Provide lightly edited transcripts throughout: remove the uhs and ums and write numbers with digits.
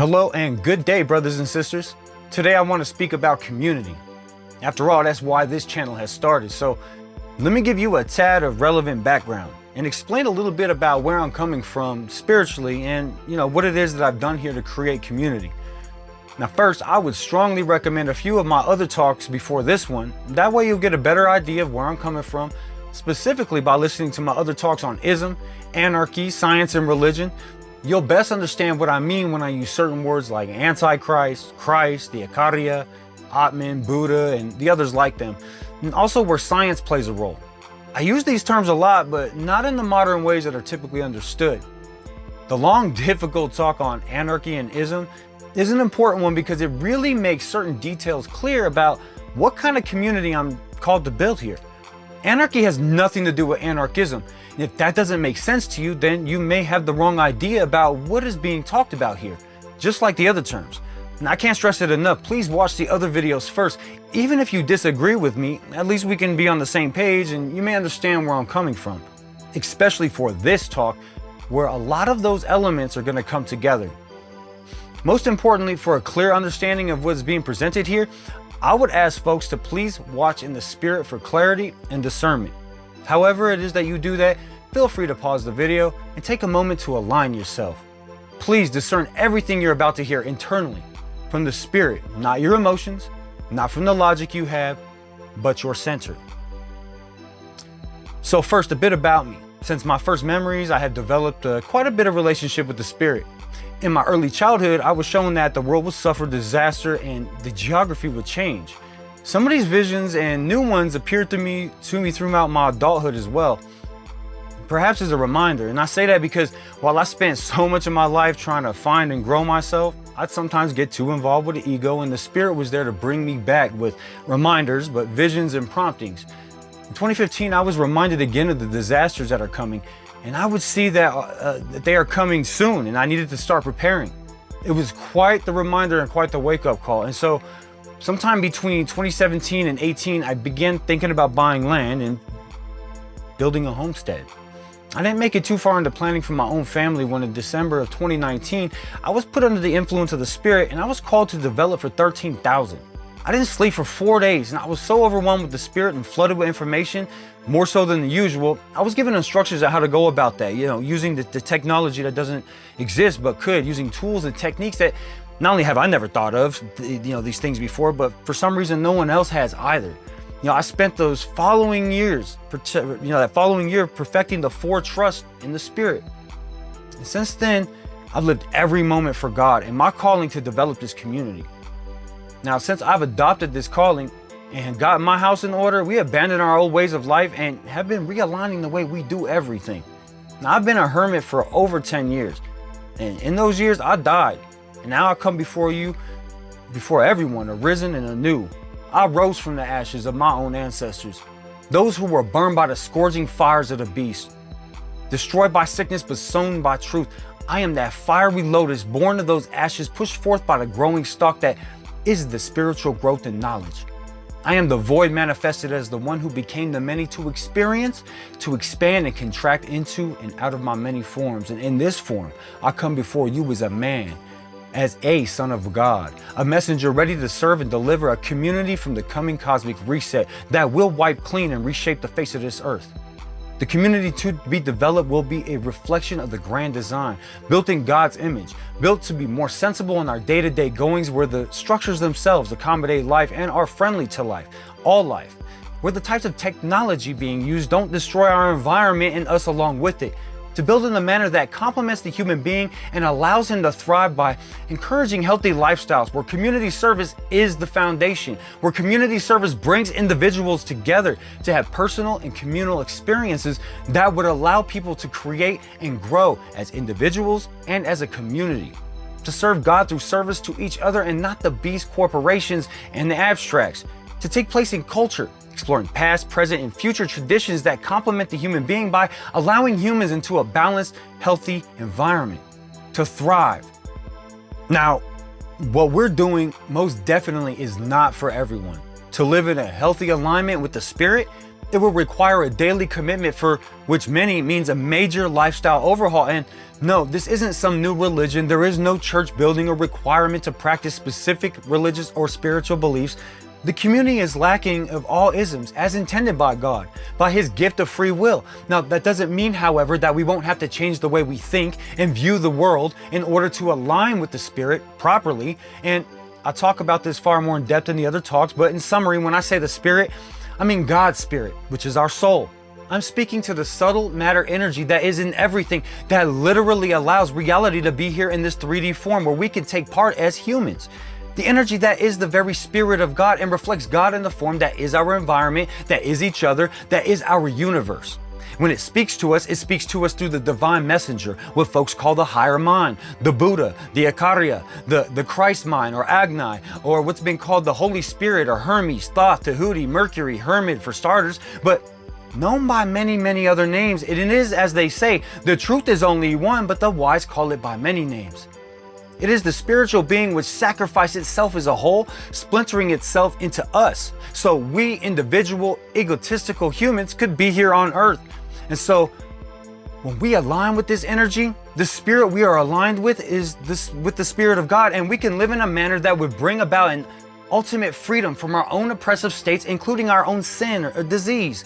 Hello and good day, brothers and sisters. Today I want to speak about community. After all, that's why this channel has started. So let me give you a tad of relevant background and explain a little bit about where I'm coming from spiritually and what it is that I've done here to create community. Now first, I would strongly recommend a few of my other talks before this one. That way you'll get a better idea of where I'm coming from, specifically by listening to my other talks on ism, anarchy, science, and religion. You'll best understand what I mean when I use certain words like Antichrist, Christ, the Akaria, Atman, Buddha, and the others like them, and also where science plays a role. I use these terms a lot, but not in the modern ways that are typically understood. The long, difficult talk on anarchy and ism is an important one because it really makes certain details clear about what kind of community I'm called to build here. Anarchy has nothing to do with anarchism. And if that doesn't make sense to you, then you may have the wrong idea about what is being talked about here, just like the other terms. And I can't stress it enough, please watch the other videos first. Even if you disagree with me, at least we can be on the same page and you may understand where I'm coming from. Especially for this talk, where a lot of those elements are going to come together. Most importantly, for a clear understanding of what's being presented here, I would ask folks to please watch in the spirit for clarity and discernment. However it is that you do that, feel free to pause the video and take a moment to align yourself. Please discern everything you're about to hear internally from the spirit, not your emotions, not from the logic you have, but your center. So first, a bit about me. Since my first memories, I have developed quite a bit of relationship with the spirit. In my early childhood, I was shown that the world would suffer disaster and the geography would change. Some of these visions and new ones appeared to me throughout my adulthood as well. Perhaps as a reminder, and I say that because while I spent so much of my life trying to find and grow myself, I'd sometimes get too involved with the ego, and the spirit was there to bring me back with reminders, but visions and promptings. In 2015, I was reminded again of the disasters that are coming, and I would see that they are coming soon, and I needed to start preparing. It was quite the reminder and quite the wake-up call. And so sometime between 2017 and 18, I began thinking about buying land and building a homestead. I didn't make it too far into planning for my own family when in December of 2019, I was put under the influence of the spirit and I was called to develop for 13,000. I didn't sleep for 4 days and I was so overwhelmed with the spirit and flooded with information, more so than the usual. I was given instructions on how to go about that, using the technology that doesn't exist but could, using tools and techniques that not only have I never thought of, these things before, but for some reason no one else has either. I spent those following years, that following year perfecting the 4 trusts in the spirit. And since then, I've lived every moment for God and my calling to develop this community. Now, since I've adopted this calling and got my house in order, we abandoned our old ways of life and have been realigning the way we do everything. Now, I've been a hermit for over 10 years. And in those years, I died. And now I come before you, before everyone, arisen and anew. I rose from the ashes of my own ancestors, those who were burned by the scourging fires of the beast, destroyed by sickness but sown by truth. I am that fiery lotus born of those ashes, pushed forth by the growing stalk that is the spiritual growth and knowledge. I am the void manifested as the one who became the many to experience, to expand and contract into and out of my many forms. And in this form, I come before you as a man, as a son of God, a messenger ready to serve and deliver a community from the coming cosmic reset that will wipe clean and reshape the face of this earth. The community to be developed will be a reflection of the grand design, built in God's image, built to be more sensible in our day-to-day goings, where the structures themselves accommodate life and are friendly to life, all life, where the types of technology being used don't destroy our environment and us along with it, to build in a manner that complements the human being and allows him to thrive by encouraging healthy lifestyles, where community service is the foundation, where community service brings individuals together to have personal and communal experiences that would allow people to create and grow as individuals and as a community, to serve God through service to each other and not the beast corporations and the abstracts, to take place in culture, exploring past, present, and future traditions that complement the human being by allowing humans into a balanced, healthy environment to thrive. Now, what we're doing most definitely is not for everyone. To live in a healthy alignment with the spirit It will require a daily commitment, for which many means a major lifestyle overhaul. And no, this isn't some new religion. There is no church building or requirement to practice specific religious or spiritual beliefs. The community is lacking of all isms as intended by God, by His gift of free will. Now, that doesn't mean, however, that we won't have to change the way we think and view the world in order to align with the Spirit properly. And I talk about this far more in depth in the other talks, but in summary, when I say the Spirit, I mean God's Spirit, which is our soul. I'm speaking to the subtle matter energy that is in everything, that literally allows reality to be here in this 3D form where we can take part as humans. The energy that is the very Spirit of God and reflects God in the form that is our environment, that is each other, that is our universe. When it speaks to us through the divine messenger, what folks call the higher mind, the Buddha, the Akarya, the Christ mind or Agni, or what's been called the Holy Spirit or Hermes, Thoth, Tahuti, Mercury, Hermit for starters, but known by many, many other names. It is, as they say, the truth is only one, but the wise call it by many names. It is the spiritual being which sacrificed itself as a whole, splintering itself into us, so we individual, egotistical humans could be here on earth. And so when we align with this energy, the spirit we are aligned with is with the Spirit of God, and we can live in a manner that would bring about an ultimate freedom from our own oppressive states, including our own sin or disease.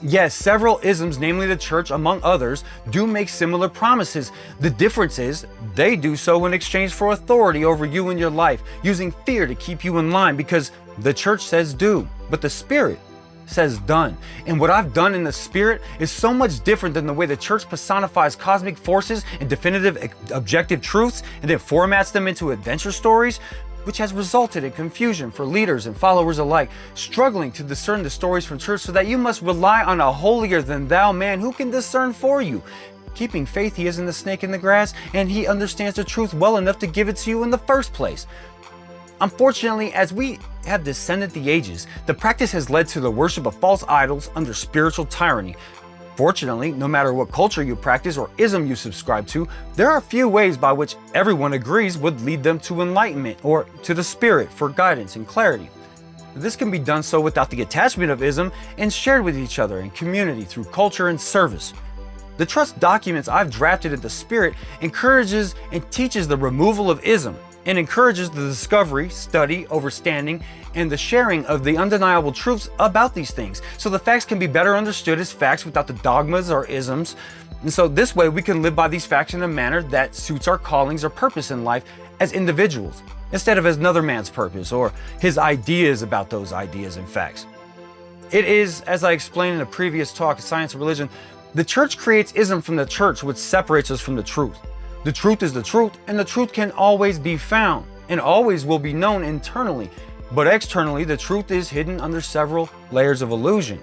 Yes, several isms, namely the church, among others, do make similar promises. The difference is they do so in exchange for authority over you and your life, using fear to keep you in line, because the church says do, but the Spirit says done. And what I've done in the Spirit is so much different than the way the church personifies cosmic forces and definitive objective truths and then formats them into adventure stories, which has resulted in confusion for leaders and followers alike, struggling to discern the stories from church, so that you must rely on a holier than thou man who can discern for you. Keeping faith, he isn't a snake in the grass, and he understands the truth well enough to give it to you in the first place. Unfortunately, as we have descended the ages, the practice has led to the worship of false idols under spiritual tyranny. Fortunately, no matter what culture you practice or ism you subscribe to, there are few ways by which everyone agrees would lead them to enlightenment or to the Spirit for guidance and clarity. This can be done so without the attachment of ism and shared with each other in community through culture and service. The trust documents I've drafted in the Spirit encourages and teaches the removal of ism, and encourages the discovery, study, understanding, and the sharing of the undeniable truths about these things, so the facts can be better understood as facts without the dogmas or isms. And so this way we can live by these facts in a manner that suits our callings or purpose in life as individuals, instead of as another man's purpose or his ideas about those ideas and facts. It is, as I explained in a previous talk, Science and Religion, the church creates ism from the church, which separates us from the truth. The truth is the truth, and the truth can always be found and always will be known internally, but externally the truth is hidden under several layers of illusion.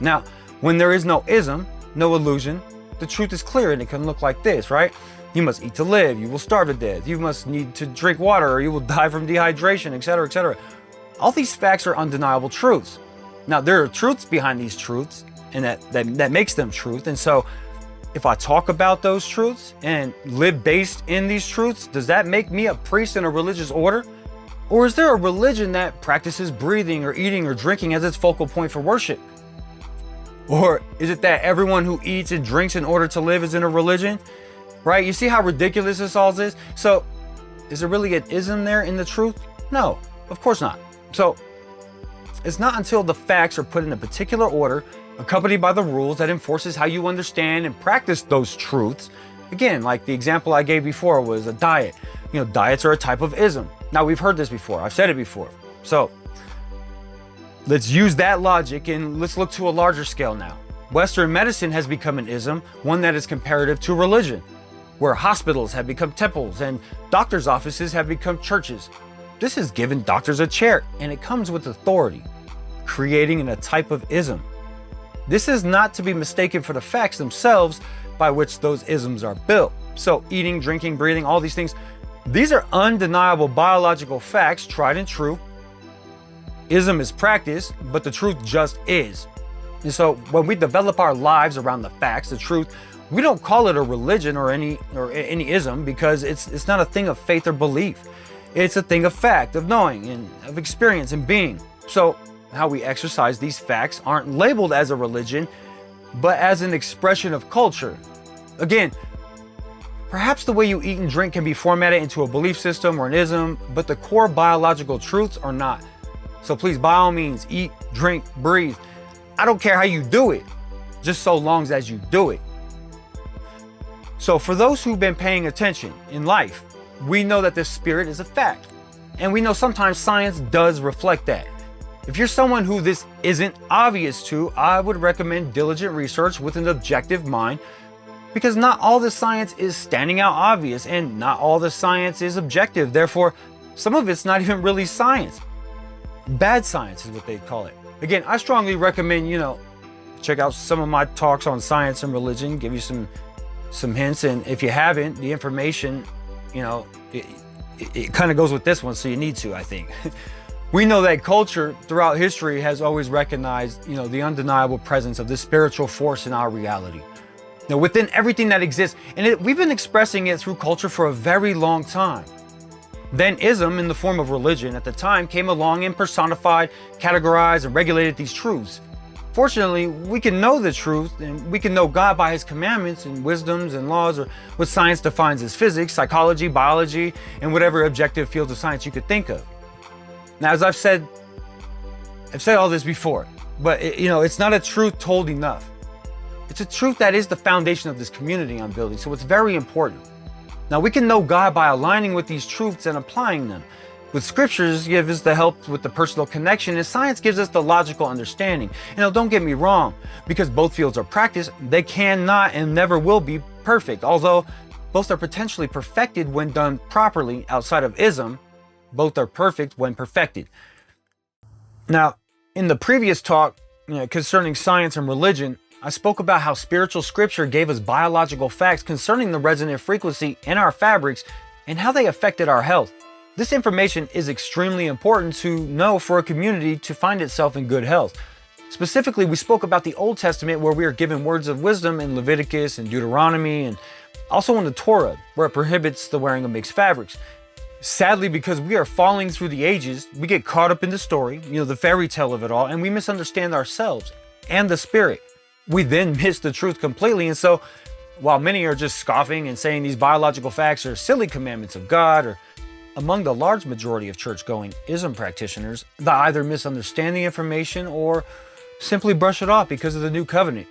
Now, when there is no ism, no illusion, the truth is clear, and it can look like this, right? You must eat to live, you will starve to death, you must need to drink water or you will die from dehydration, etc., etc. All these facts are undeniable truths. Now, there are truths behind these truths, and that makes them truth. And so if I talk about those truths and live based in these truths, does that make me a priest in a religious order? Or is there a religion that practices breathing or eating or drinking as its focal point for worship? Or is it that everyone who eats and drinks in order to live is in a religion? Right? You see how ridiculous this all is? So is there really an ism there in the truth? No, of course not. So it's not until the facts are put in a particular order, accompanied by the rules that enforces how you understand and practice those truths. Again, like the example I gave before was a diet. Diets are a type of ism. Now, we've heard this before. I've said it before. So let's use that logic and let's look to a larger scale now. Western medicine has become an ism, one that is comparative to religion, where hospitals have become temples and doctors' offices have become churches. This has given doctors a chair, and it comes with authority, creating a type of ism. This is not to be mistaken for the facts themselves by which those isms are built. So eating, drinking, breathing, all these things, these are undeniable biological facts, tried and true. Ism is practice, but the truth just is. And so when we develop our lives around the facts, the truth, we don't call it a religion or any ism, because it's not a thing of faith or belief. It's a thing of fact, of knowing, and of experience and being. So how we exercise these facts aren't labeled as a religion, but as an expression of culture. Again, perhaps the way you eat and drink can be formatted into a belief system or an ism, but the core biological truths are not. So please, by all means, eat, drink, breathe. I don't care how you do it, just so long as you do it. So for those who've been paying attention in life, we know that the spirit is a fact. And we know sometimes science does reflect that. If you're someone who this isn't obvious to, I would recommend diligent research with an objective mind, because not all the science is standing out obvious and not all the science is objective. Therefore, some of it's not even really science. Bad science is what they call it. Again, I strongly recommend, check out some of my talks on science and religion, give you some hints. And if you haven't, the information, it kind of goes with this one, so you need to, I think. We know that culture throughout history has always recognized, the undeniable presence of this spiritual force in our reality. Now, within everything that exists, and we've been expressing it through culture for a very long time. Then ism, in the form of religion at the time, came along and personified, categorized, and regulated these truths. Fortunately, we can know the truth, and we can know God by his commandments and wisdoms and laws, or what science defines as physics, psychology, biology, and whatever objective fields of science you could think of. Now, as I've said all this before, but it's not a truth told enough. It's a truth that is the foundation of this community I'm building, so it's very important. Now, we can know God by aligning with these truths and applying them. With scriptures give us the help with the personal connection, and science gives us the logical understanding. Don't get me wrong, because both fields are practiced, they cannot and never will be perfect, although both are potentially perfected when done properly. Outside of ism, both are perfect when perfected. Now, in the previous talk concerning science and religion, I spoke about how spiritual scripture gave us biological facts concerning the resonant frequency in our fabrics and how they affected our health. This information is extremely important to know for a community to find itself in good health. Specifically, we spoke about the Old Testament, where we are given words of wisdom in Leviticus and Deuteronomy, and also in the Torah, where it prohibits the wearing of mixed fabrics. Sadly, because we are falling through the ages, we get caught up in the story, the fairy tale of it all, and we misunderstand ourselves and the spirit. We then miss the truth completely. And so, while many are just scoffing and saying these biological facts are silly commandments of God, or among the large majority of church-going ism practitioners, they either misunderstand the information or simply brush it off because of the new covenant,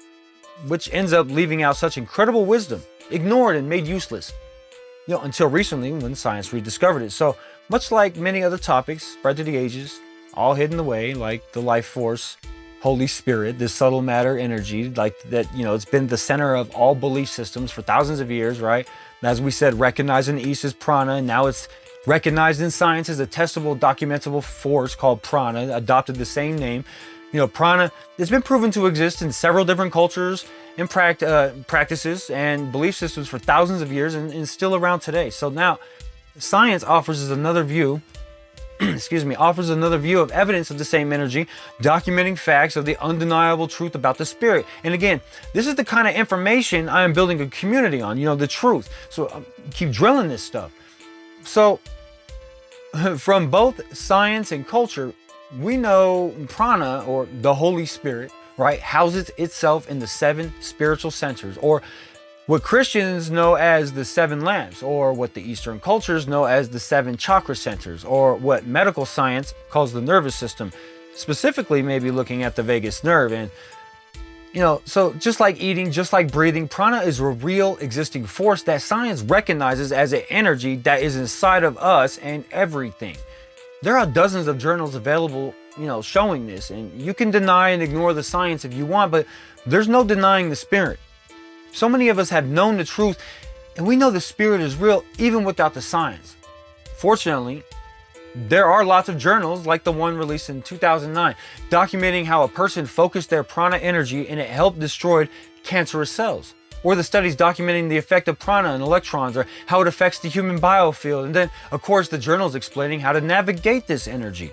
which ends up leaving out such incredible wisdom, ignored and made useless, until recently when science rediscovered it. So much like many other topics spread to the ages, all hidden away, like the life force, Holy Spirit, this subtle matter energy, like that, it's been the center of all belief systems for thousands of years, right? As we said, recognized in the East as prana, and now it's recognized in science as a testable, documentable force called prana, adopted the same name. Prana has been proven to exist in several different cultures and practices and belief systems for thousands of years, and is still around today. So now science offers us another view, offers another view of evidence of the same energy, documenting facts of the undeniable truth about the spirit. And again, this is the kind of information I am building a community on, the truth. So keep drilling this stuff. So from both science and culture, we know prana, or the Holy Spirit, right, houses itself in the 7 spiritual centers, or what Christians know as the 7 lamps, or what the Eastern cultures know as the 7 chakra centers, or what medical science calls the nervous system, specifically maybe looking at the vagus nerve. And so just like eating, just like breathing, prana is a real existing force that science recognizes as an energy that is inside of us and everything. There are dozens of journals available, showing this, and you can deny and ignore the science if you want, but there's no denying the spirit. So many of us have known the truth, and we know the spirit is real even without the science. Fortunately, there are lots of journals, like the one released in 2009, documenting how a person focused their prana energy and it helped destroy cancerous cells. Or the studies documenting the effect of prana and electrons, or how it affects the human biofield. And then, of course, the journals explaining how to navigate this energy.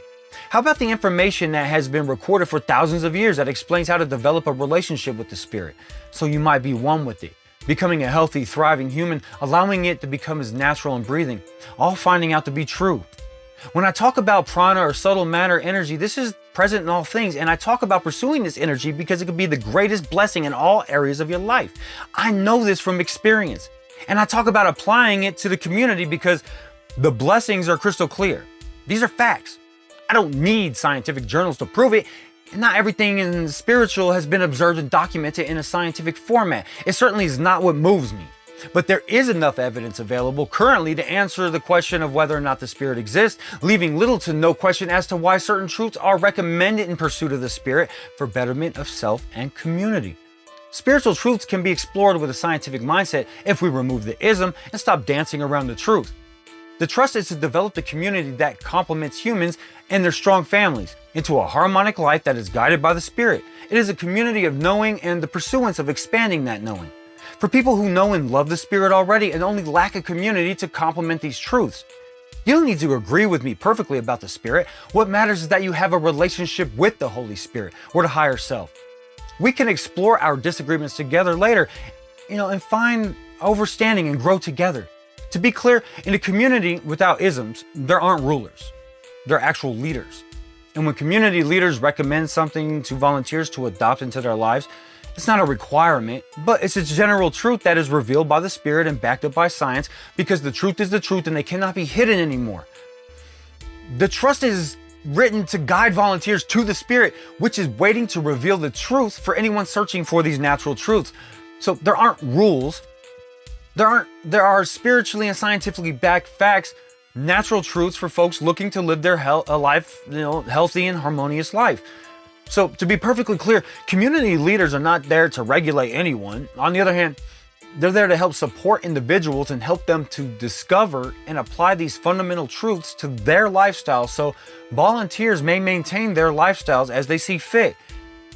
How about the information that has been recorded for thousands of years that explains how to develop a relationship with the spirit, so you might be one with it, becoming a healthy, thriving human, allowing it to become as natural and breathing, all finding out to be true. When I talk about prana or subtle matter energy, this is present in all things. And I talk about pursuing this energy because it could be the greatest blessing in all areas of your life. I know this from experience. And I talk about applying it to the community because the blessings are crystal clear. These are facts. I don't need scientific journals to prove it. And not everything in the spiritual has been observed and documented in a scientific format. It certainly is not what moves me. But there is enough evidence available currently to answer the question of whether or not the spirit exists, leaving little to no question as to why certain truths are recommended in pursuit of the spirit for betterment of self and community. Spiritual truths can be explored with a scientific mindset if we remove the ism and stop dancing around the truth. The trust is to develop the community that complements humans and their strong families into a harmonic life that is guided by the Spirit. It is a community of knowing and the pursuance of expanding that knowing. For people who know and love the Spirit already and only lack a community to complement these truths. You don't need to agree with me perfectly about the Spirit. What matters is that you have a relationship with the Holy Spirit or the higher self. We can explore our disagreements together later, and find understanding and grow together. To be clear, in a community without isms, there aren't rulers. They're actual leaders. And when community leaders recommend something to volunteers to adopt into their lives, it's not a requirement, but it's a general truth that is revealed by the Spirit and backed up by science because the truth is the truth and they cannot be hidden anymore. The trust is written to guide volunteers to the Spirit, which is waiting to reveal the truth for anyone searching for these natural truths. So there aren't rules. There are spiritually and scientifically backed facts, natural truths for folks looking to live their healthy and harmonious life. So to be perfectly clear, community leaders are not there to regulate anyone. On the other hand, they're there to help support individuals and help them to discover and apply these fundamental truths to their lifestyle so volunteers may maintain their lifestyles as they see fit,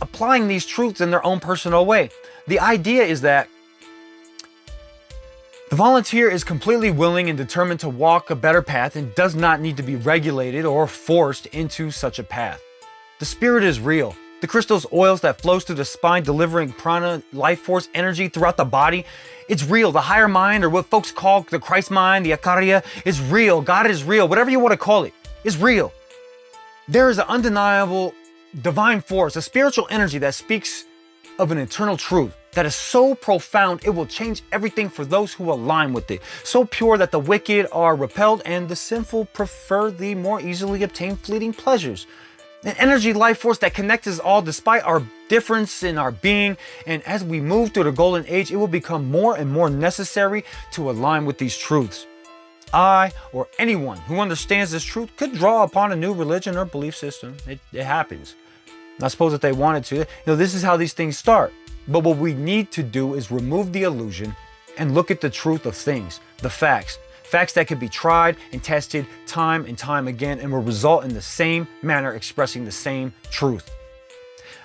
applying these truths in their own personal way. The idea is that the volunteer is completely willing and determined to walk a better path and does not need to be regulated or forced into such a path. The Spirit is real. The crystals oils that flows through the spine delivering prana, life force, energy throughout the body. It's real. The higher mind, or what folks call the Christ mind, the Akarya, is real. God is real. Whatever you want to call it, is real. There is an undeniable divine force, a spiritual energy that speaks of an eternal truth that is so profound it will change everything for those who align with it. So pure that the wicked are repelled and the sinful prefer the more easily obtained fleeting pleasures. An energy life force that connects us all despite our difference in our being. And as we move through the golden age, it will become more and more necessary to align with these truths. I, or anyone who understands this truth, could draw upon a new religion or belief system. It happens. I suppose if they wanted to, this is how these things start. But what we need to do is remove the illusion and look at the truth of things, the facts. Facts that can be tried and tested time and time again and will result in the same manner expressing the same truth.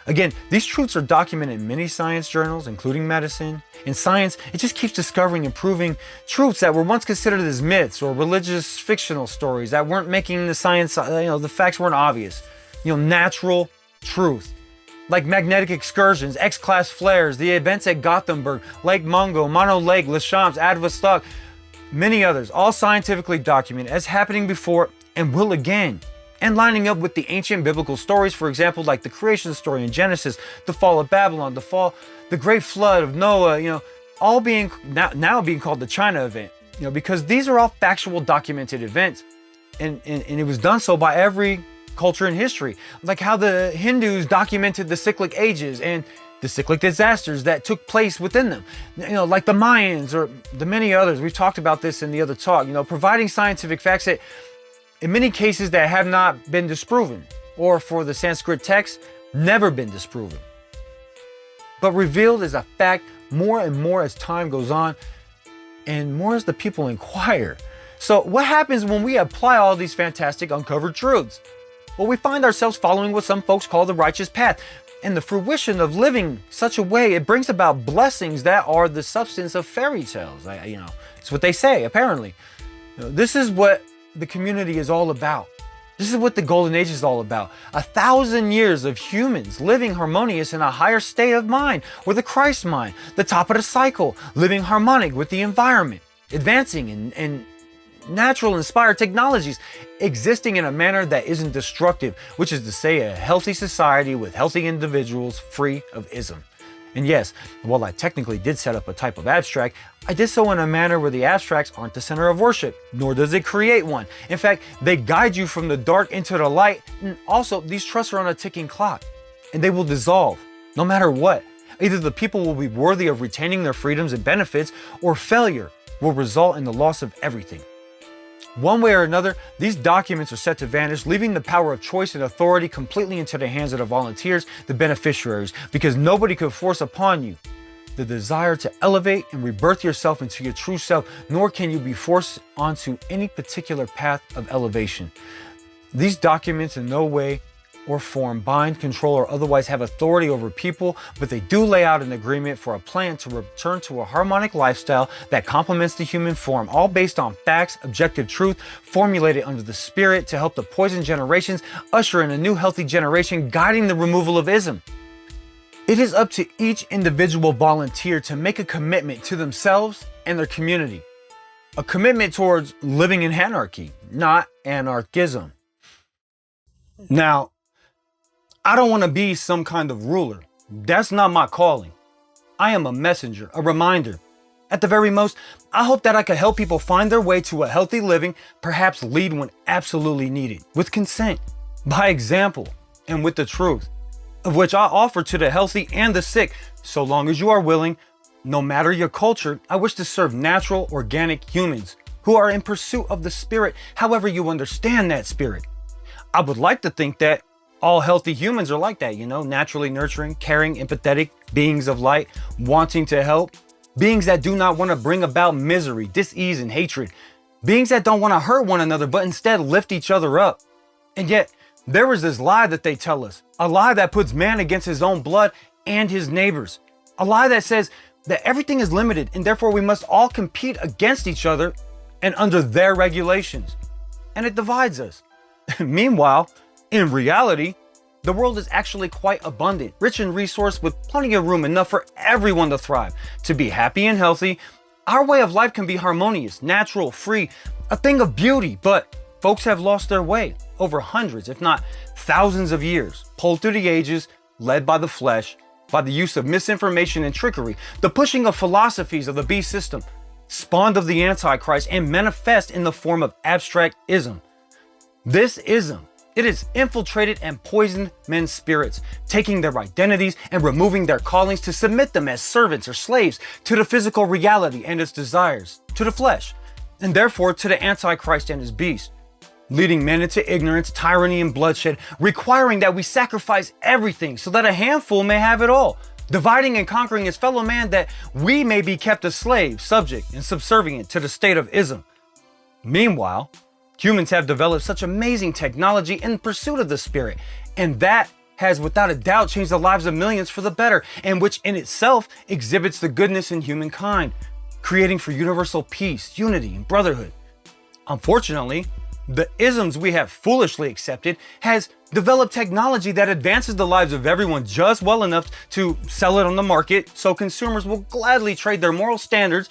Again, these truths are documented in many science journals, including medicine. In science, it just keeps discovering and proving truths that were once considered as myths or religious fictional stories that weren't making the science, the facts weren't obvious. Natural truth. Like magnetic excursions, X-class flares, the events at Gothenburg, Lake Mungo, Mono Lake, Les Champs, Advastok, many others, all scientifically documented as happening before and will again. And lining up with the ancient biblical stories, for example, like the creation story in Genesis, the fall of Babylon, the great flood of Noah, all being now being called the China event, because these are all factual documented events. And it was done so by every culture in history, like how the Hindus documented the cyclic ages and the cyclic disasters that took place within them, like the Mayans or the many others. We've talked about this in the other talk, providing scientific facts that in many cases that have not been disproven, or for the Sanskrit text, never been disproven, but revealed as a fact more and more as time goes on and more as the people inquire. So what happens when we apply all these fantastic uncovered truths? Well, we find ourselves following what some folks call the righteous path. And the fruition of living such a way, it brings about blessings that are the substance of fairy tales. It's what they say, apparently. This is what the community is all about. This is what the golden age is all about. 1,000 years of humans living harmonious in a higher state of mind, or the Christ mind, the top of the cycle, living harmonic with the environment, advancing and natural inspired technologies existing in a manner that isn't destructive, which is to say a healthy society with healthy individuals free of ism. And yes, while I technically did set up a type of abstract, I did so in a manner where the abstracts aren't the center of worship, nor does it create one. In fact, they guide you from the dark into the light, and also these trusts are on a ticking clock, and they will dissolve, no matter what. Either the people will be worthy of retaining their freedoms and benefits, or failure will result in the loss of everything. One way or another, these documents are set to vanish, leaving the power of choice and authority completely into the hands of the volunteers, the beneficiaries, because nobody could force upon you the desire to elevate and rebirth yourself into your true self, nor can you be forced onto any particular path of elevation. These documents in no way or form bind, control, or otherwise have authority over people, but they do lay out an agreement for a plan to return to a harmonic lifestyle that complements the human form, all based on facts, objective truth, formulated under the spirit to help the poisoned generations usher in a new healthy generation, guiding the removal of ism. It is up to each individual volunteer to make a commitment to themselves and their community. A commitment towards living in anarchy, not anarchism. Now, I don't want to be some kind of ruler. That's not my calling. I am a messenger, a reminder. At the very most, I hope that I could help people find their way to a healthy living, perhaps lead when absolutely needed, with consent, by example, and with the truth, of which I offer to the healthy and the sick, so long as you are willing. No matter your culture, I wish to serve natural, organic humans who are in pursuit of the spirit, however you understand that spirit. I would like to think that all healthy humans are like that, naturally nurturing, caring, empathetic, beings of light, wanting to help, beings that do not want to bring about misery, dis-ease, and hatred, beings that don't want to hurt one another, but instead lift each other up. And yet, there is this lie that they tell us, a lie that puts man against his own blood and his neighbors, a lie that says that everything is limited and therefore we must all compete against each other and under their regulations. And it divides us. Meanwhile, in reality, the world is actually quite abundant, rich in resource, with plenty of room, enough for everyone to thrive, to be happy and healthy. Our way of life can be harmonious, natural, free, a thing of beauty, but folks have lost their way over hundreds, if not thousands of years, pulled through the ages, led by the flesh, by the use of misinformation and trickery, the pushing of philosophies of the beast system, spawned of the Antichrist and manifest in the form of abstract ism. This ism, it has infiltrated and poisoned men's spirits, taking their identities and removing their callings to submit them as servants or slaves to the physical reality and its desires, to the flesh, and therefore to the Antichrist and his beast, leading men into ignorance, tyranny, and bloodshed, requiring that we sacrifice everything so that a handful may have it all, dividing and conquering his fellow man that we may be kept a slave, subject, and subservient to the state of ism. Meanwhile, humans have developed such amazing technology in pursuit of the spirit, and that has without a doubt changed the lives of millions for the better, and which in itself exhibits the goodness in humankind, creating for universal peace, unity, and brotherhood. Unfortunately, the isms we have foolishly accepted has developed technology that advances the lives of everyone just well enough to sell it on the market, so consumers will gladly trade their moral standards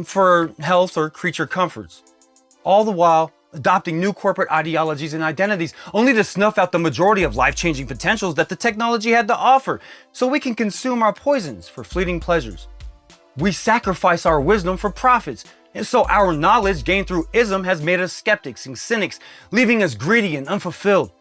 for health or creature comforts, all the while adopting new corporate ideologies and identities, only to snuff out the majority of life-changing potentials that the technology had to offer, so we can consume our poisons for fleeting pleasures. We sacrifice our wisdom for profits, and so our knowledge gained through ism has made us skeptics and cynics, leaving us greedy and unfulfilled.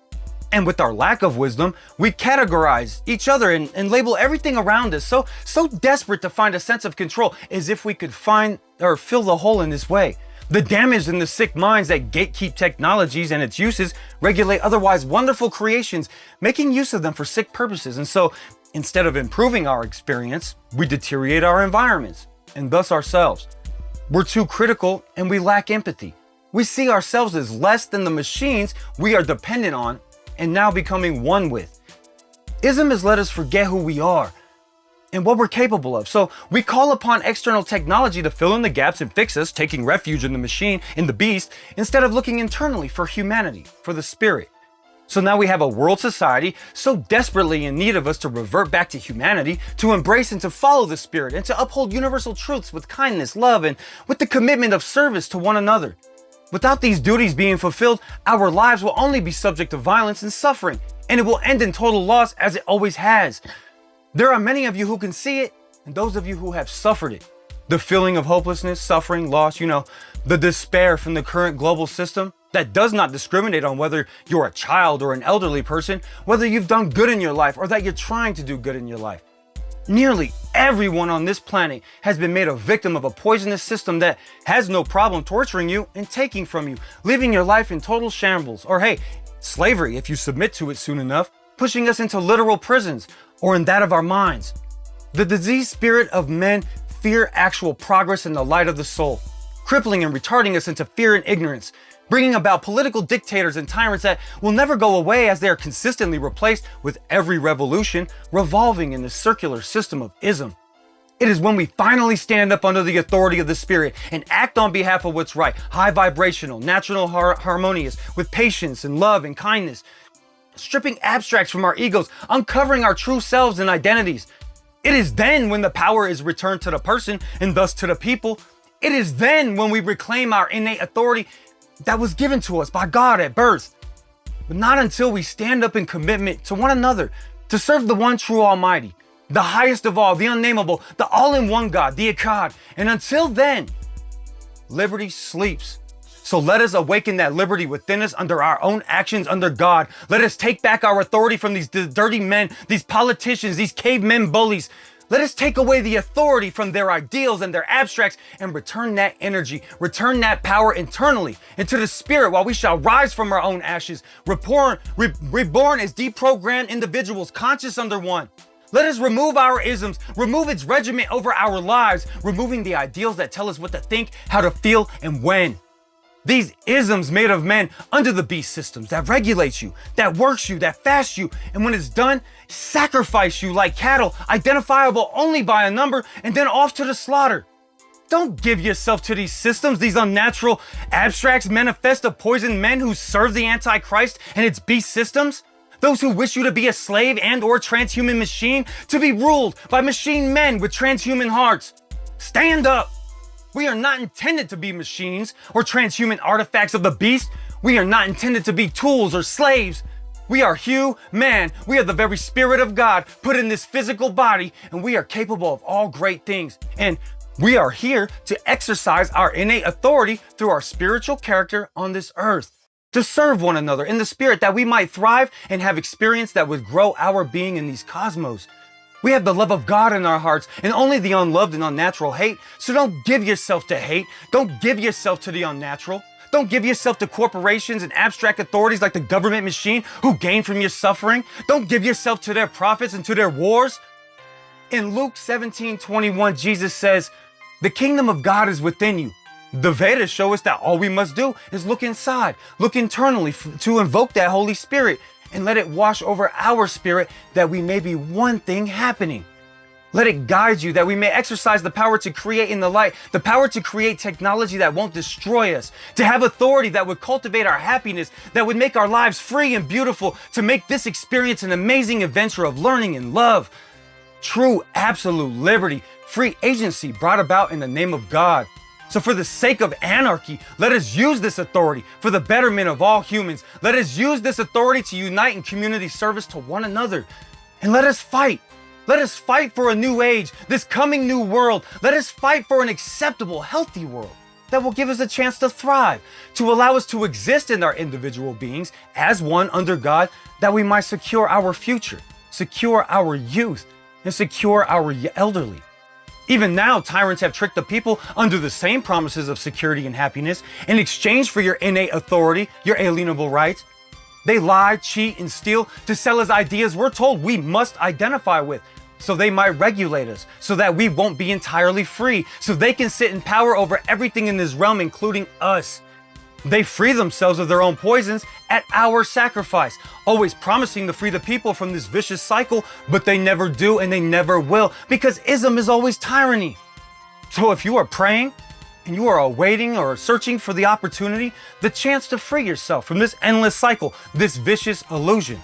And with our lack of wisdom, we categorize each other and label everything around us, so desperate to find a sense of control, as if we could find or fill the hole in this way. The damaged and the sick minds that gatekeep technologies and its uses regulate otherwise wonderful creations, making use of them for sick purposes. And so, instead of improving our experience, we deteriorate our environments, and thus ourselves. We're too critical and we lack empathy. We see ourselves as less than the machines we are dependent on and now becoming one with. Ism has let us forget who we are and what we're capable of. So we call upon external technology to fill in the gaps and fix us, taking refuge in the machine, in the beast, instead of looking internally for humanity, for the spirit. So now we have a world society so desperately in need of us to revert back to humanity, to embrace and to follow the spirit, and to uphold universal truths with kindness, love, and with the commitment of service to one another. Without these duties being fulfilled, our lives will only be subject to violence and suffering, and it will end in total loss as it always has. There are many of you who can see it, and those of you who have suffered it. The feeling of hopelessness, suffering, loss, the despair from the current global system that does not discriminate on whether you're a child or an elderly person, whether you've done good in your life or that you're trying to do good in your life. Nearly everyone on this planet has been made a victim of a poisonous system that has no problem torturing you and taking from you, leaving your life in total shambles, or hey, slavery if you submit to it soon enough, pushing us into literal prisons or in that of our minds. The diseased spirit of men fear actual progress in the light of the soul, crippling and retarding us into fear and ignorance, bringing about political dictators and tyrants that will never go away as they are consistently replaced with every revolution revolving in the circular system of ism. It is when we finally stand up under the authority of the Spirit and act on behalf of what's right, high vibrational, natural, harmonious, with patience and love and kindness, stripping abstracts from our egos, uncovering our true selves and identities. It is then when the power is returned to the person and thus to the people. It is then when we reclaim our innate authority that was given to us by God at birth. But not until we stand up in commitment to one another to serve the one true Almighty, the highest of all, the unnameable, the all-in-one God, the Echad. And until then, liberty sleeps. So let us awaken that liberty within us under our own actions under God. Let us take back our authority from these dirty men, these politicians, these cavemen bullies. Let us take away the authority from their ideals and their abstracts and return that energy, return that power internally into the Spirit while we shall rise from our own ashes, reborn as deprogrammed individuals, conscious under one. Let us remove our isms, remove its regiment over our lives, removing the ideals that tell us what to think, how to feel, and when. These isms made of men under the beast systems that regulates you, that works you, that fasts you, and when it's done, sacrifice you like cattle, identifiable only by a number, and then off to the slaughter. Don't give yourself to these systems, these unnatural abstracts manifest of poisoned men who serve the Antichrist and its beast systems. Those who wish you to be a slave and or transhuman machine, to be ruled by machine men with transhuman hearts. Stand up. We are not intended to be machines or transhuman artifacts of the beast. We are not intended to be tools or slaves. We are man. We are the very Spirit of God put in this physical body, and we are capable of all great things. And we are here to exercise our innate authority through our spiritual character on this earth, to serve one another in the Spirit that we might thrive and have experience that would grow our being in these cosmos. We have the love of God in our hearts and only the unloved and unnatural hate. So don't give yourself to hate. Don't give yourself to the unnatural. Don't give yourself to corporations and abstract authorities like the government machine who gain from your suffering. Don't give yourself to their prophets and to their wars. In Luke 17:21, Jesus says, "The kingdom of God is within you." The Vedas show us that all we must do is look inside, look internally to invoke that Holy Spirit and let it wash over our spirit that we may be one thing happening. Let it guide you that we may exercise the power to create in the light, the power to create technology that won't destroy us, to have authority that would cultivate our happiness, that would make our lives free and beautiful, to make this experience an amazing adventure of learning and love. True, absolute liberty, free agency brought about in the name of God. So for the sake of anarchy, let us use this authority for the betterment of all humans. Let us use this authority to unite in community service to one another. And let us fight. Let us fight for a new age, this coming new world. Let us fight for an acceptable, healthy world that will give us a chance to thrive, to allow us to exist in our individual beings as one under God, that we might secure our future, secure our youth, and secure our elderly. Even now, tyrants have tricked the people under the same promises of security and happiness in exchange for your innate authority, your alienable rights. They lie, cheat, and steal to sell us ideas we're told we must identify with, so they might regulate us, so that we won't be entirely free, so they can sit in power over everything in this realm, including us. They free themselves of their own poisons at our sacrifice, always promising to free the people from this vicious cycle, but they never do and they never will, because ism is always tyranny. So if you are praying and you are awaiting or searching for the opportunity, the chance to free yourself from this endless cycle, this vicious illusion,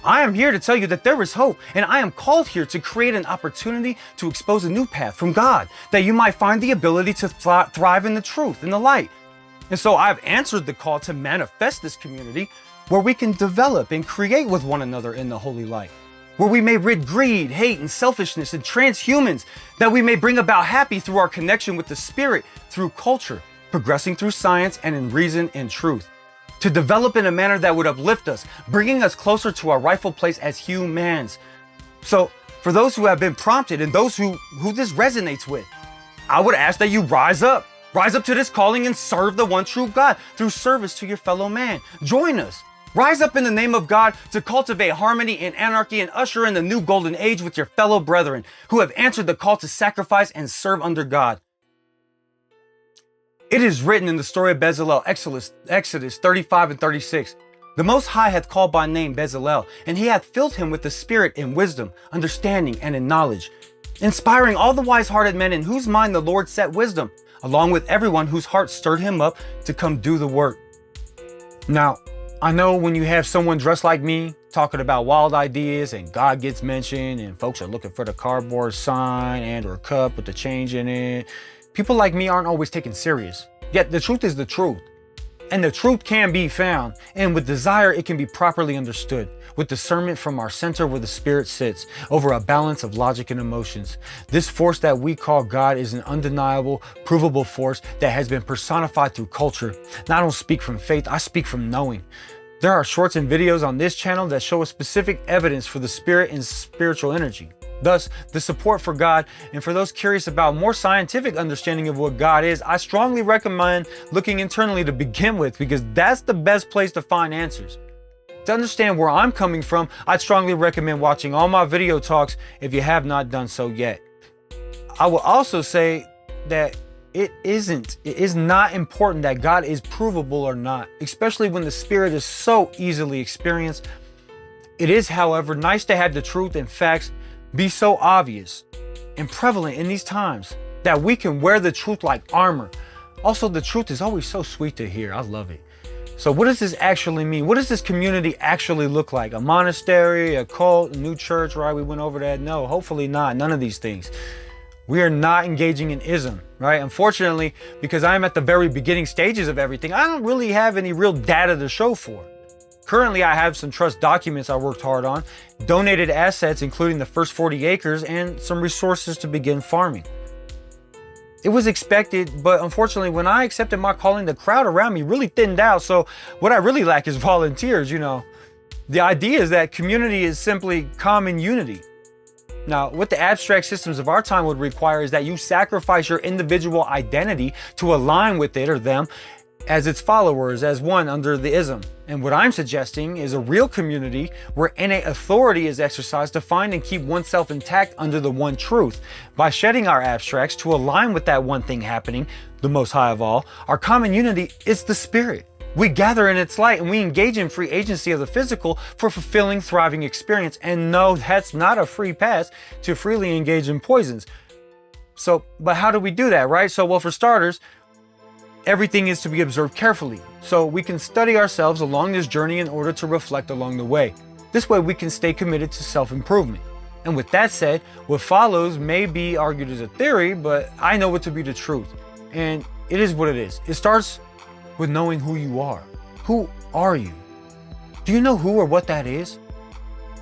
I am here to tell you that there is hope, and I am called here to create an opportunity to expose a new path from God, that you might find the ability to thrive in the truth, in the light. And so I've answered the call to manifest this community where we can develop and create with one another in the holy light, where we may rid greed, hate, and selfishness and transhumans, that we may bring about happy through our connection with the Spirit, through culture, progressing through science and in reason and truth, to develop in a manner that would uplift us, bringing us closer to our rightful place as humans. So for those who have been prompted and those who this resonates with, I would ask that you rise up to this calling and serve the one true God through service to your fellow man. Join us. Rise up in the name of God to cultivate harmony and anarchy and usher in the new golden age with your fellow brethren who have answered the call to sacrifice and serve under God. It is written in the story of Bezalel, Exodus 35 and 36. The Most High hath called by name Bezalel, and he hath filled him with the Spirit in wisdom, understanding, and in knowledge, inspiring all the wise-hearted men in whose mind the Lord set wisdom, along with everyone whose heart stirred him up to come do the work. Now, I know when you have someone dressed like me talking about wild ideas and God gets mentioned and folks are looking for the cardboard sign and or cup with the change in it, people like me aren't always taken serious. Yet the truth is the truth. And the truth can be found, and with desire it can be properly understood, with discernment from our center where the Spirit sits, over a balance of logic and emotions. This force that we call God is an undeniable, provable force that has been personified through culture. And I don't speak from faith, I speak from knowing. There are shorts and videos on this channel that show us specific evidence for the Spirit and spiritual energy. Thus, the support for God, and for those curious about more scientific understanding of what God is, I strongly recommend looking internally to begin with, because that's the best place to find answers. To understand where I'm coming from, I'd strongly recommend watching all my video talks if you have not done so yet. I will also say that it is not important that God is provable or not, especially when the Spirit is so easily experienced. It is, however, nice to have the truth and facts be so obvious and prevalent in these times that we can wear the truth like armor. Also, the truth is always so sweet to hear. I love it. So what does this actually mean? What does this community actually look like? A monastery, a cult, a new church, right? We went over that. No, hopefully not. None of these things. We are not engaging in ism, right? Unfortunately, because I'm at the very beginning stages of everything, I don't really have any real data to show for. Currently, I have some trust documents I worked hard on, donated assets, including the first 40 acres, and some resources to begin farming. It was expected, but unfortunately, when I accepted my calling, the crowd around me really thinned out. So what I really lack is volunteers, The idea is that community is simply common unity. Now, what the abstract systems of our time would require is that you sacrifice your individual identity to align with it or them as its followers, as one under the ism. And what I'm suggesting is a real community where innate authority is exercised to find and keep oneself intact under the one truth. By shedding our abstracts to align with that one thing happening, the most high of all, our common unity is the Spirit. We gather in its light and we engage in free agency of the physical for fulfilling, thriving experience. And no, that's not a free pass to freely engage in poisons. But how do we do that, right? Well, for starters, everything is to be observed carefully, so we can study ourselves along this journey in order to reflect along the way. This way we can stay committed to self-improvement. And with that said, what follows may be argued as a theory, but I know it to be the truth. And it is what it is. It starts with knowing who you are. Who are you? Do you know who or what that is?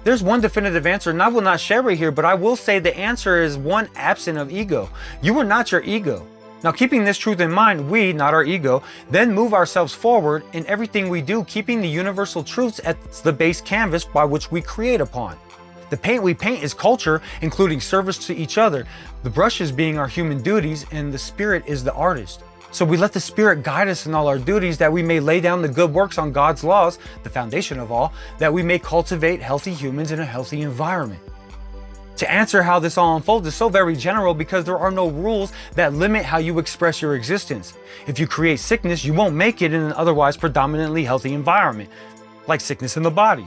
There's one definitive answer, and I will not share it here, but I will say the answer is one absent of ego. You are not your ego. Now, keeping this truth in mind, we, not our ego, then move ourselves forward in everything we do, keeping the universal truths at the base canvas by which we create upon. The paint we paint is culture, including service to each other, the brushes being our human duties, and the Spirit is the artist. So we let the Spirit guide us in all our duties, that we may lay down the good works on God's laws, the foundation of all, that we may cultivate healthy humans in a healthy environment. To answer how this all unfolds is so very general because there are no rules that limit how you express your existence. If you create sickness, you won't make it in an otherwise predominantly healthy environment, like sickness in the body.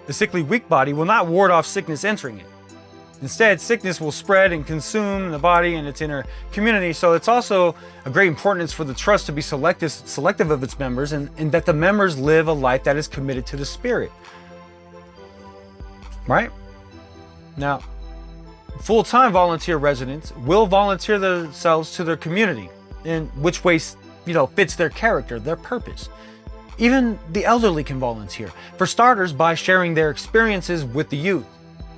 The sickly weak body will not ward off sickness entering it. Instead, sickness will spread and consume the body and its inner community. So it's also a great importance for the trust to be selective of its members, and that the members live a life that is committed to the Spirit. Right? Now, full-time volunteer residents will volunteer themselves to their community, in which way fits their character, their purpose. Even the elderly can volunteer, for starters by sharing their experiences with the youth.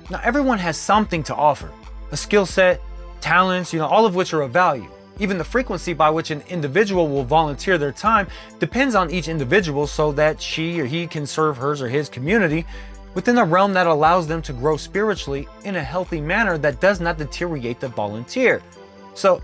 Now, everyone has something to offer, a skill set, talents, all of which are of value. Even the frequency by which an individual will volunteer their time depends on each individual so that she or he can serve hers or his community within a realm that allows them to grow spiritually in a healthy manner that does not deteriorate the volunteer. So,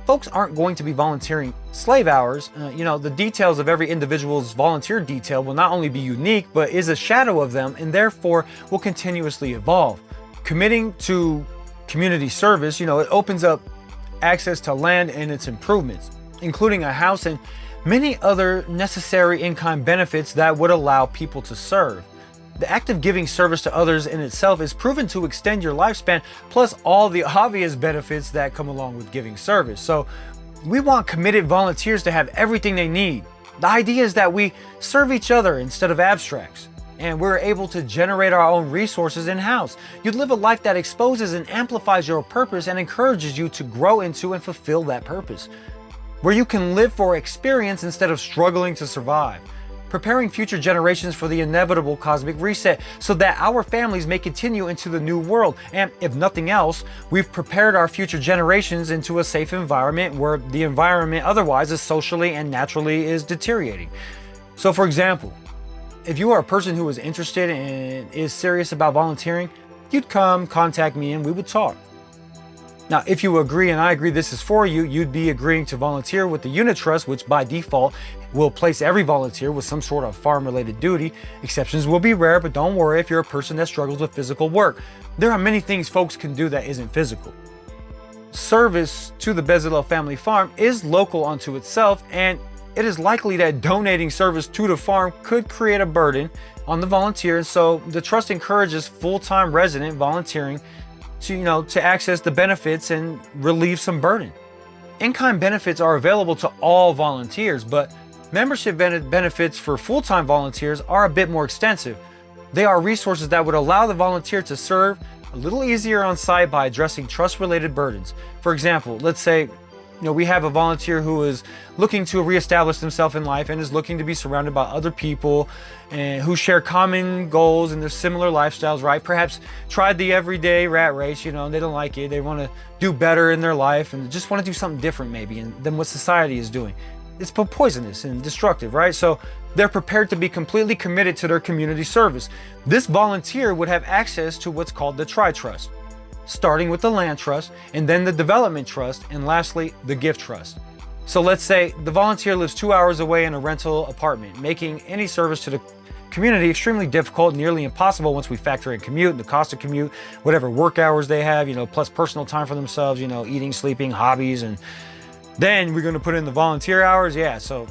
folks aren't going to be volunteering slave hours. The details of every individual's volunteer detail will not only be unique, but is a shadow of them and therefore will continuously evolve. Committing to community service, it opens up access to land and its improvements, including a house and many other necessary in-kind benefits that would allow people to serve. The act of giving service to others in itself is proven to extend your lifespan, plus all the obvious benefits that come along with giving service. So we want committed volunteers to have everything they need. The idea is that we serve each other instead of abstracts, and we're able to generate our own resources in-house. You'd live a life that exposes and amplifies your purpose and encourages you to grow into and fulfill that purpose, where you can live for experience instead of struggling to survive, preparing future generations for the inevitable cosmic reset so that our families may continue into the new world. And if nothing else, we've prepared our future generations into a safe environment where the environment otherwise is socially and naturally is deteriorating. So for example, if you are a person who is interested and is serious about volunteering, you'd come contact me and we would talk. Now, if you agree and I agree this is for you, you'd be agreeing to volunteer with the unit trust, which by default will place every volunteer with some sort of farm-related duty. Exceptions will be rare, but don't worry if you're a person that struggles with physical work. There are many things folks can do that isn't physical. Service to the Bezalel family farm is local unto itself, and it is likely that donating service to the farm could create a burden on the volunteer, and so the trust encourages full-time resident volunteering to access the benefits and relieve some burden. In-kind benefits are available to all volunteers, but membership benefits for full-time volunteers are a bit more extensive. They are resources that would allow the volunteer to serve a little easier on site by addressing trust-related burdens. For example, let's say we have a volunteer who is looking to reestablish themselves in life and is looking to be surrounded by other people and who share common goals and their similar lifestyles, right? Perhaps tried the everyday rat race, and they don't like it. They want to do better in their life and just want to do something different maybe than what society is doing. It's poisonous and destructive, right? So they're prepared to be completely committed to their community service. This volunteer would have access to what's called the tri-trust, starting with the land trust and then the development trust and lastly the gift trust. So let's say the volunteer lives 2 hours away in a rental apartment, making any service to the community extremely difficult, nearly impossible once we factor in commute, the cost of commute, whatever work hours they have, plus personal time for themselves, eating, sleeping, hobbies, and then we're going to put in the volunteer hours. Yeah, so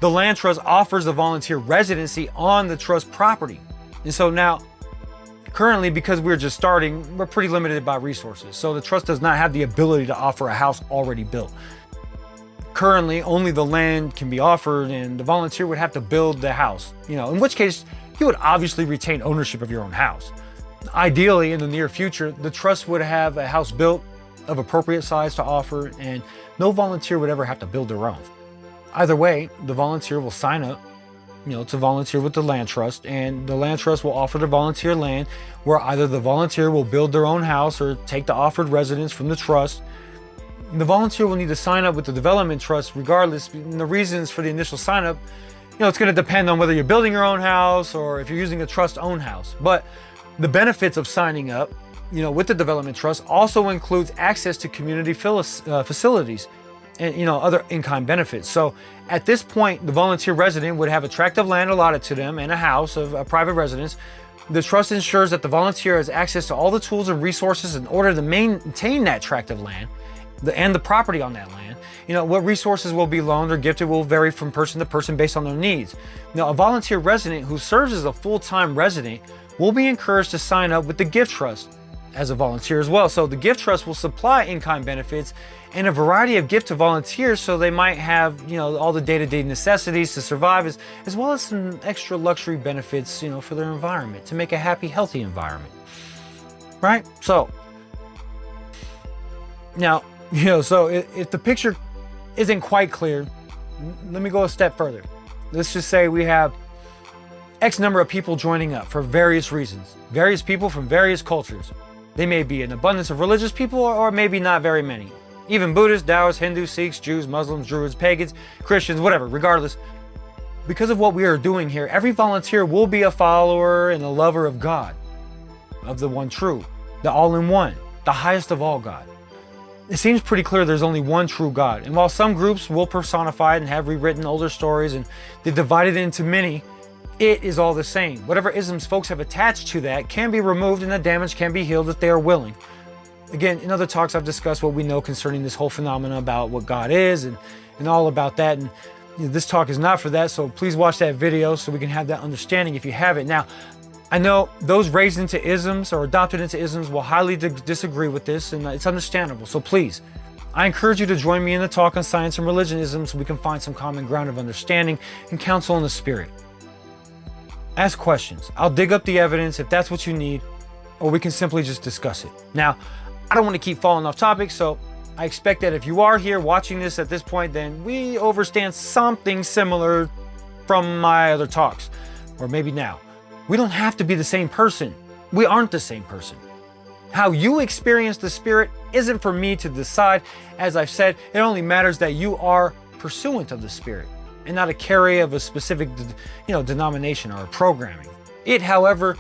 the land trust offers the volunteer residency on the trust property. And so now currently, because we're just starting, we're pretty limited by resources. So the trust does not have the ability to offer a house already built. Currently, only the land can be offered and the volunteer would have to build the house, in which case you would obviously retain ownership of your own house. Ideally, in the near future, the trust would have a house built of appropriate size to offer and no volunteer would ever have to build their own. Either way, the volunteer will sign up to volunteer with the land trust, and the land trust will offer the volunteer land where either the volunteer will build their own house or take the offered residence from the trust. The volunteer will need to sign up with the development trust regardless. And the reasons for the initial sign up, it's going to depend on whether you're building your own house or if you're using a trust-owned house. But the benefits of signing up, with the development trust also includes access to community facilities and other in-kind benefits. So at this point, the volunteer resident would have a tract of land allotted to them and a house of a private residence. The trust ensures that the volunteer has access to all the tools and resources in order to maintain that tract of land and the property on that land. What resources will be loaned or gifted will vary from person to person based on their needs. Now, a volunteer resident who serves as a full-time resident will be encouraged to sign up with the gift trust as a volunteer as well. So the gift trust will supply in-kind benefits and a variety of gifts to volunteers so they might have, all the day-to-day necessities to survive as well as some extra luxury benefits, for their environment, to make a happy, healthy environment, right? So now, so if the picture isn't quite clear, let me go a step further. Let's just say we have X number of people joining up for various reasons. Various people from various cultures. They may be an abundance of religious people or maybe not very many. Even Buddhists, Taoists, Hindus, Sikhs, Jews, Muslims, Druids, pagans, Christians, whatever, regardless. Because of what we are doing here, every volunteer will be a follower and a lover of God, of the one true, the all-in-one, the highest of all God. It seems pretty clear there's only one true God, and while some groups will personify it and have rewritten older stories and they divided it into many, it is all the same. Whatever isms folks have attached to that can be removed and the damage can be healed if they are willing. Again, in other talks I've discussed what we know concerning this whole phenomenon about what God is and all about that, and this talk is not for that, so please watch that video so we can have that understanding if you have it. Now, I know those raised into isms or adopted into isms will highly disagree with this, and it's understandable. So please, I encourage you to join me in the talk on science and religionism so we can find some common ground of understanding and counsel in the spirit. Ask questions. I'll dig up the evidence if that's what you need, or we can simply just discuss it. Now, I don't want to keep falling off topic, so I expect that if you are here watching this at this point, then we understand something similar from my other talks, or maybe now. We don't have to be the same person. We aren't the same person. How you experience the spirit isn't for me to decide. As I've said, it only matters that you are pursuant of the spirit and not a carrier of a specific, denomination or programming. It, however,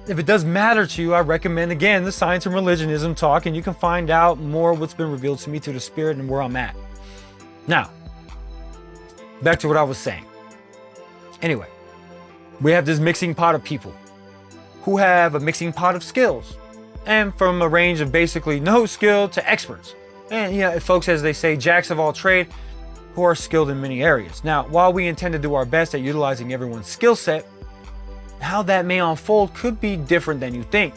if it does matter to you, I recommend, again, the science and religionism talk, and you can find out more what's been revealed to me through the spirit and where I'm at. Now, back to what I was saying. Anyway, we have this mixing pot of people who have a mixing pot of skills, and from a range of basically no skill to experts. And folks, as they say, jacks of all trade, who are skilled in many areas. Now, while we intend to do our best at utilizing everyone's skill set, how that may unfold could be different than you think.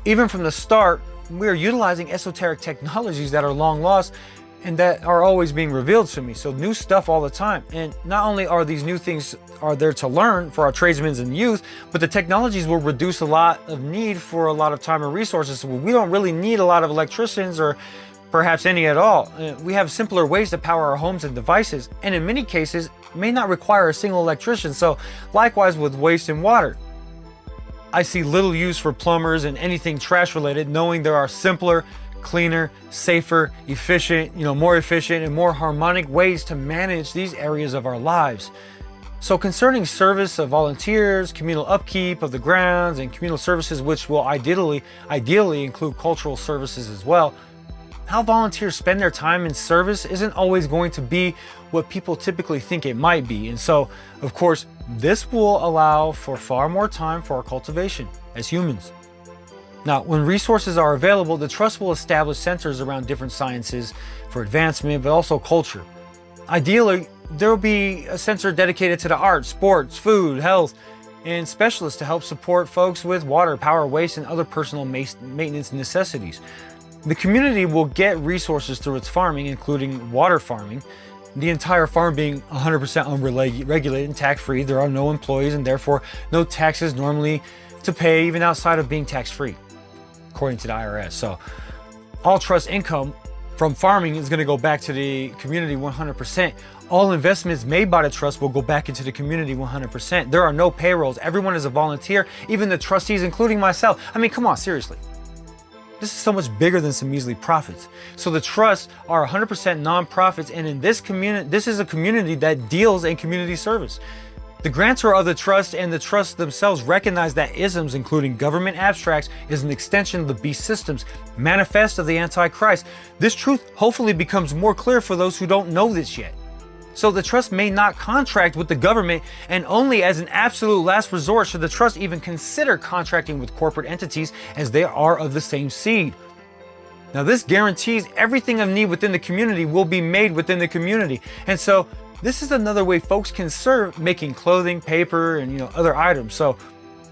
Even from the start, we are utilizing esoteric technologies that are long lost and that are always being revealed to me. So new stuff all the time. And not only are these new things are there to learn for our tradesmen and youth, but the technologies will reduce a lot of need for a lot of time and resources. So we don't really need a lot of electricians or perhaps any at all. We have simpler ways to power our homes and devices, and in many cases may not require a single electrician. So likewise with waste and water. I see little use for plumbers and anything trash related, knowing there are simpler, cleaner, safer, efficient, more efficient and more harmonic ways to manage these areas of our lives. So concerning service of volunteers, communal upkeep of the grounds and communal services, which will ideally include cultural services as well, how volunteers spend their time in service isn't always going to be what people typically think it might be. And so, of course, this will allow for far more time for our cultivation as humans. Now, when resources are available, the trust will establish centers around different sciences for advancement, but also culture. Ideally, there will be a center dedicated to the arts, sports, food, health, and specialists to help support folks with water, power, waste, and other personal maintenance necessities. The community will get resources through its farming, including water farming, the entire farm being 100% unregulated and tax-free. There are no employees and therefore no taxes normally to pay, even outside of being tax-free, according to the IRS. So all trust income from farming is going to go back to the community 100%. All investments made by the trust will go back into the community 100%. There are no payrolls. Everyone is a volunteer, even the trustees, including myself. I mean, come on, seriously. This is so much bigger than some measly profits. So the trusts are 100% nonprofits, and in this community, this is a community that deals in community service. The grantor of the trust and the trusts themselves recognize that isms, including government abstracts, is an extension of the beast systems, manifest of the Antichrist. This truth hopefully becomes more clear for those who don't know this yet. So the trust may not contract with the government, and only as an absolute last resort should the trust even consider contracting with corporate entities, as they are of the same seed. Now this guarantees everything of need within the community will be made within the community. And so this is another way folks can serve, making clothing, paper, and other items. So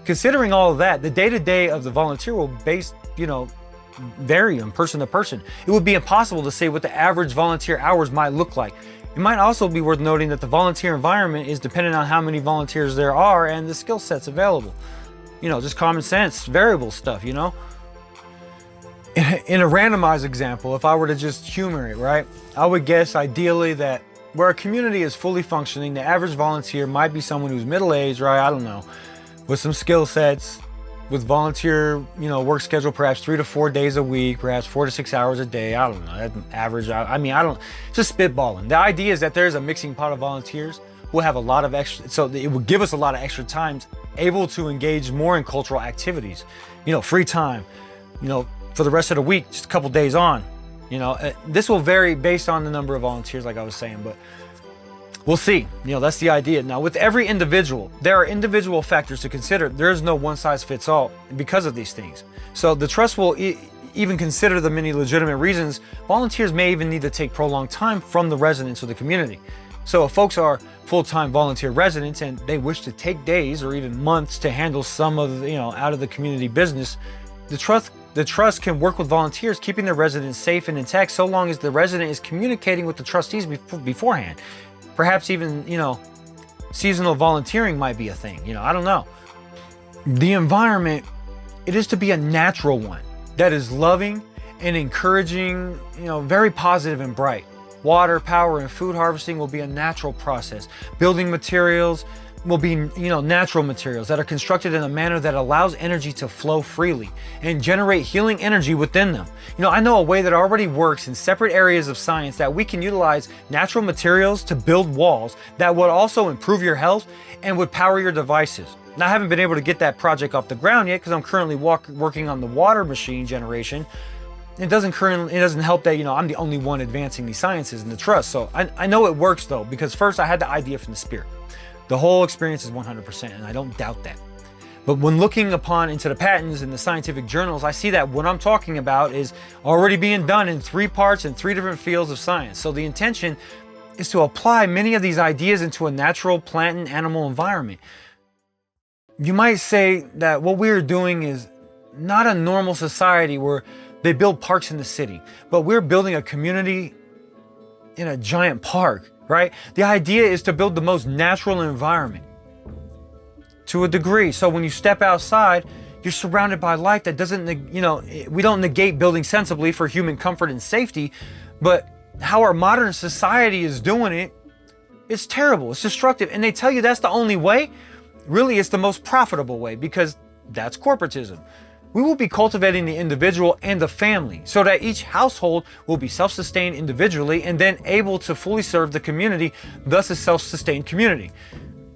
considering all of that, the day-to-day of the volunteer will vary from person to person. It would be impossible to say what the average volunteer hours might look like. It might also be worth noting that the volunteer environment is dependent on how many volunteers there are and the skill sets available. Just common sense, variable stuff, In a randomized example, if I were to just humor it, right? I would guess ideally that where a community is fully functioning, the average volunteer might be someone who's middle-aged, right? I don't know, with some skill sets, with volunteer, work schedule, perhaps 3 to 4 days a week, perhaps 4 to 6 hours a day. I don't know, that's an average. Just spitballing. The idea is that there's a mixing pot of volunteers who have a lot of extra, so it would give us a lot of extra times able to engage more in cultural activities, free time, for the rest of the week, just a couple days on. This will vary based on the number of volunteers, like I was saying, but we'll see. That's the idea. Now, with every individual, there are individual factors to consider. There is no one size fits all because of these things. So the trust will even consider the many legitimate reasons. Volunteers may even need to take prolonged time from the residents of the community. So if folks are full-time volunteer residents and they wish to take days or even months to handle some of the, out of the community business, the trust can work with volunteers, keeping the residents safe and intact so long as the resident is communicating with the trustees beforehand. Perhaps even, seasonal volunteering might be a thing. I don't know. The environment, it is to be a natural one that is loving and encouraging, very positive and bright. Water, power, and food harvesting will be a natural process. Building materials will be, natural materials that are constructed in a manner that allows energy to flow freely and generate healing energy within them. I know a way that already works in separate areas of science that we can utilize natural materials to build walls that would also improve your health and would power your devices. Now, I haven't been able to get that project off the ground yet because I'm currently working on the water machine generation. It doesn't help that, I'm the only one advancing these sciences in the trust. So I know it works though, because first I had the idea from the Spirit. The whole experience is 100%, and I don't doubt that. But when looking into the patents in the scientific journals, I see that what I'm talking about is already being done in 3 parts in 3 different fields of science. So the intention is to apply many of these ideas into a natural plant and animal environment. You might say that what we're doing is not a normal society where they build parks in the city, but we're building a community in a giant park, right? The idea is to build the most natural environment to a degree. So when you step outside, you're surrounded by life that doesn't, we don't negate building sensibly for human comfort and safety, but how our modern society is doing it, it's terrible, it's destructive. And they tell you that's the only way. Really, it's the most profitable way because that's corporatism. We will be cultivating the individual and the family so that each household will be self-sustained individually and then able to fully serve the community, thus a self-sustained community.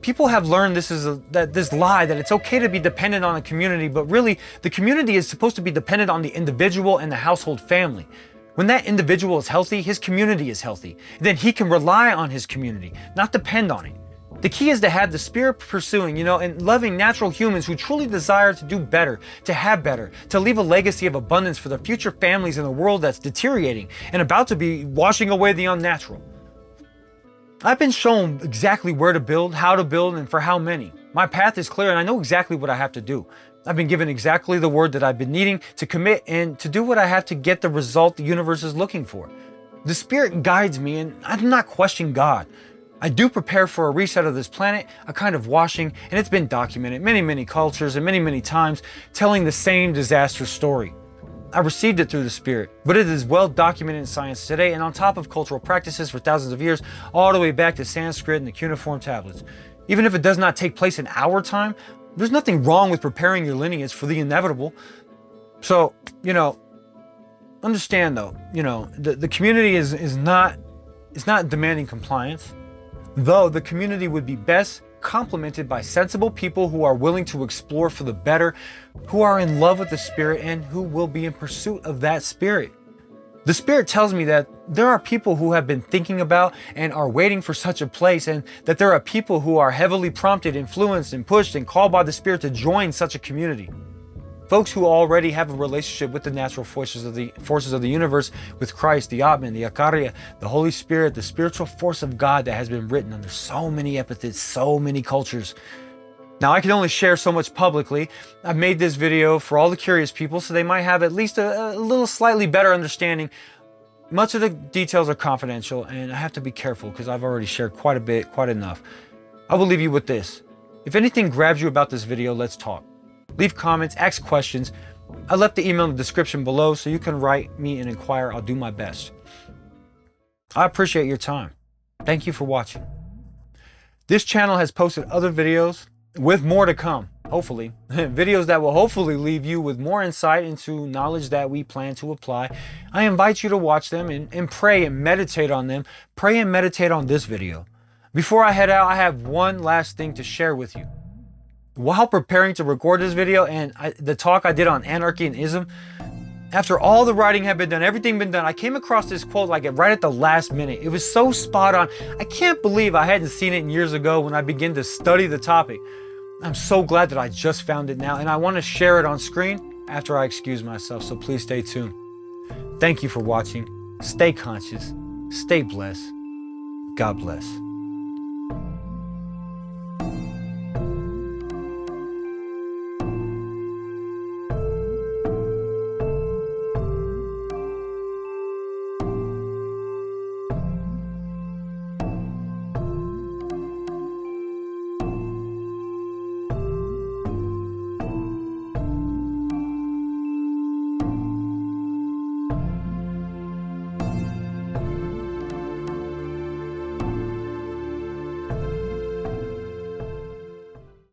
People have learned this lie that it's okay to be dependent on a community, but really the community is supposed to be dependent on the individual and the household family. When that individual is healthy, his community is healthy. Then he can rely on his community, not depend on it. The key is to have the Spirit pursuing, and loving natural humans who truly desire to do better, to have better, to leave a legacy of abundance for the future families in a world that's deteriorating and about to be washing away the unnatural. I've been shown exactly where to build, how to build, and for how many. My path is clear and I know exactly what I have to do. I've been given exactly the word that I've been needing to commit and to do what I have to get the result the universe is looking for. The Spirit guides me and I do not question God. I do prepare for a reset of this planet, a kind of washing, and it's been documented many cultures and many times telling the same disaster story. I received it through the Spirit, but it is well documented in science today and on top of cultural practices for thousands of years, all the way back to Sanskrit and the cuneiform tablets. Even if it does not take place in our time, there's nothing wrong with preparing your lineage for the inevitable. So, understand though, the community is not demanding compliance. Though the community would be best complemented by sensible people who are willing to explore for the better, who are in love with the Spirit, and who will be in pursuit of that Spirit. The Spirit tells me that there are people who have been thinking about and are waiting for such a place, and that there are people who are heavily prompted, influenced, and pushed and called by the Spirit to join such a community. Folks who already have a relationship with the natural forces of the universe, with Christ, the Atman, the Akarya, the Holy Spirit, the spiritual force of God that has been written under so many epithets, so many cultures. Now, I can only share so much publicly. I've made this video for all the curious people so they might have at least a little slightly better understanding. Much of the details are confidential and I have to be careful because I've already shared quite a bit, quite enough. I will leave you with this. If anything grabs you about this video, let's talk. Leave comments, ask questions. I left the email in the description below so you can write me and inquire. I'll do my best. I appreciate your time. Thank you for watching. This channel has posted other videos with more to come, hopefully. Videos that will hopefully leave you with more insight into knowledge that we plan to apply. I invite you to watch them and pray and meditate on them. Pray and meditate on this video. Before I head out, I have one last thing to share with you. While preparing to record this video and the talk I did on anarchy and ism, after all the writing had been done, everything been done, I came across this quote like right at the last minute. It was so spot on. I can't believe I hadn't seen it years ago when I began to study the topic. I'm so glad that I just found it now, and I want to share it on screen after I excuse myself, so please stay tuned. Thank you for watching. Stay conscious. Stay blessed. God bless.